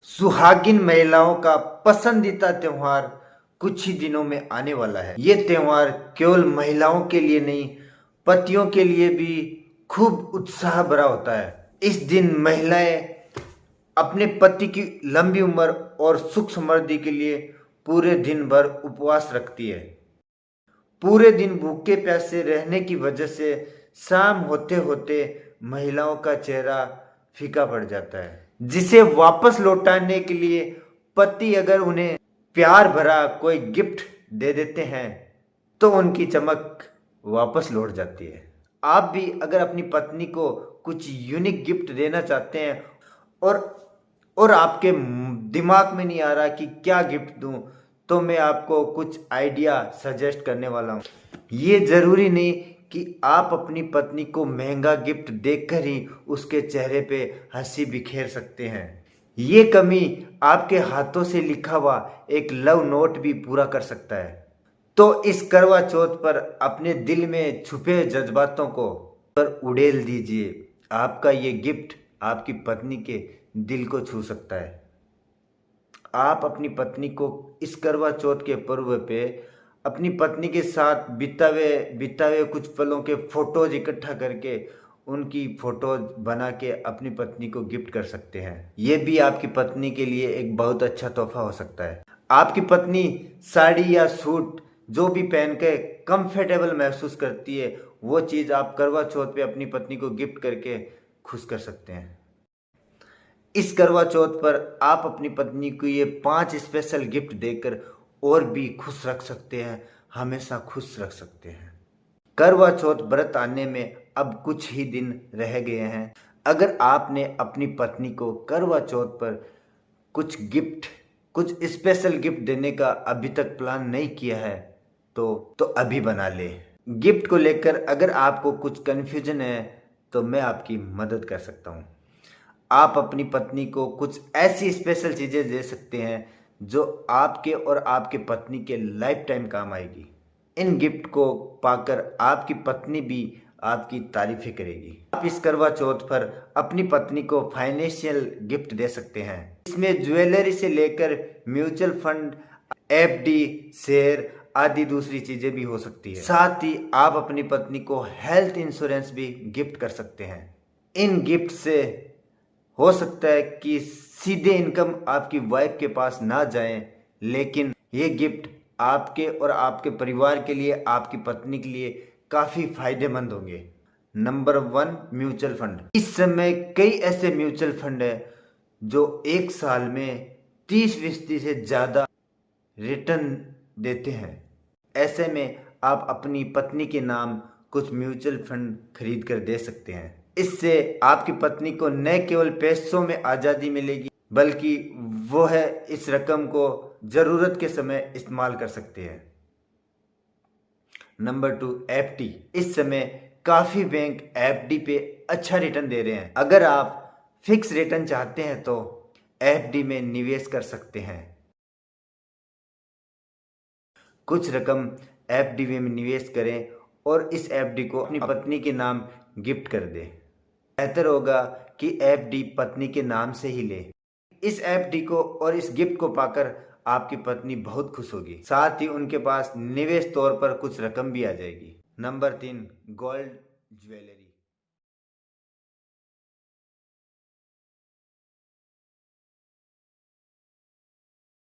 सुहागिन महिलाओं का पसंदीदा त्योहार कुछ ही दिनों में आने वाला है। ये त्योहार केवल महिलाओं के लिए नहीं, पतियों के लिए भी खूब उत्साह भरा होता है। इस दिन महिलाएं अपने पति की लंबी उम्र और सुख समृद्धि के लिए पूरे दिन भर उपवास रखती है। पूरे दिन भूखे प्यासे रहने की वजह से शाम होते होते महिलाओं का चेहरा फीका पड़ जाता है, जिसे वापस लौटाने के लिए पति अगर उन्हें प्यार भरा कोई गिफ्ट दे देते हैं तो उनकी चमक वापस लौट जाती है। आप भी अगर अपनी पत्नी को कुछ यूनिक गिफ्ट देना चाहते हैं और आपके दिमाग में नहीं आ रहा कि क्या गिफ्ट दूं, तो मैं आपको कुछ आइडिया सजेस्ट करने वाला हूं। ये जरूरी नहीं कि आप अपनी पत्नी को महंगा गिफ्ट देकर ही उसके चेहरे पे हंसी बिखेर सकते हैं। ये कमी आपके हाथों से लिखा हुआ एक लव नोट भी पूरा कर सकता है। तो इस करवा चौथ पर अपने दिल में छुपे जज्बातों को पर उड़ेल दीजिए। आपका ये गिफ्ट आपकी पत्नी के दिल को छू सकता है। आप अपनी पत्नी को इस करवा चौथ के पर्व पे अपनी पत्नी के साथ बितावे कुछ पलों के फोटोज इकट्ठा करके उनकी फोटोज बना के अपनी पत्नी को गिफ्ट कर सकते हैं। ये भी आपकी पत्नी के लिए एक बहुत अच्छा तोहफा हो सकता है। आपकी पत्नी साड़ी या सूट जो भी पहन के कंफर्टेबल महसूस करती है, वो चीज़ आप करवा चौथ पे अपनी पत्नी को गिफ्ट करके खुश कर सकते हैं। इस करवा चौथ पर आप अपनी पत्नी को ये 5 स्पेशल गिफ्ट देकर और भी खुश रख सकते हैं, हमेशा खुश रख सकते हैं। करवा चौथ व्रत आने में अब कुछ ही दिन रह गए हैं। अगर आपने अपनी पत्नी को करवा चौथ पर कुछ स्पेशल गिफ्ट देने का अभी तक प्लान नहीं किया है तो अभी बना ले। गिफ्ट को लेकर अगर आपको कुछ कन्फ्यूजन है तो मैं आपकी मदद कर सकता हूँ। आप अपनी पत्नी को कुछ ऐसी स्पेशल चीज़ें दे सकते हैं जो आपके और आपके पत्नी के लाइफ टाइम काम आएगी। इन गिफ्ट को पाकर आपकी पत्नी भी आपकी तारीफें करेगी। आप इस करवा चौथ पर अपनी पत्नी को फाइनेंशियल गिफ्ट दे सकते हैं। इसमें ज्वेलरी से लेकर म्यूचुअल फंड, एफडी, शेयर आदि दूसरी चीजें भी हो सकती है। साथ ही आप अपनी पत्नी को हेल्थ इंश्योरेंस भी गिफ्ट कर सकते हैं। इन गिफ्ट से हो सकता है कि सीधे इनकम आपकी वाइफ के पास ना जाए, लेकिन ये गिफ्ट आपके और आपके परिवार के लिए, आपकी पत्नी के लिए काफ़ी फायदेमंद होंगे। Number 1, mutual fund. इस समय कई ऐसे म्यूचुअल फंड है जो एक साल में 30% से ज़्यादा रिटर्न देते हैं। ऐसे में आप अपनी पत्नी के नाम कुछ म्यूचुअल फंड खरीद कर दे सकते हैं। इससे आपकी पत्नी को न केवल पैसों में आज़ादी मिलेगी, बल्कि वो है इस रकम को ज़रूरत के समय इस्तेमाल कर सकते हैं। Number 2, FD. इस समय काफ़ी बैंक एफडी पे अच्छा रिटर्न दे रहे हैं। अगर आप फिक्स रिटर्न चाहते हैं तो एफडी में निवेश कर सकते हैं। कुछ रकम एफडी में निवेश करें और इस एफडी को अपनी पत्नी के नाम गिफ्ट कर दें। बेहतर होगा कि एफडी पत्नी के नाम से ही ले। इस एफडी को और इस गिफ्ट को पाकर आपकी पत्नी बहुत खुश होगी। साथ ही उनके पास निवेश तौर पर कुछ रकम भी आ जाएगी। Number 3, gold jewellery.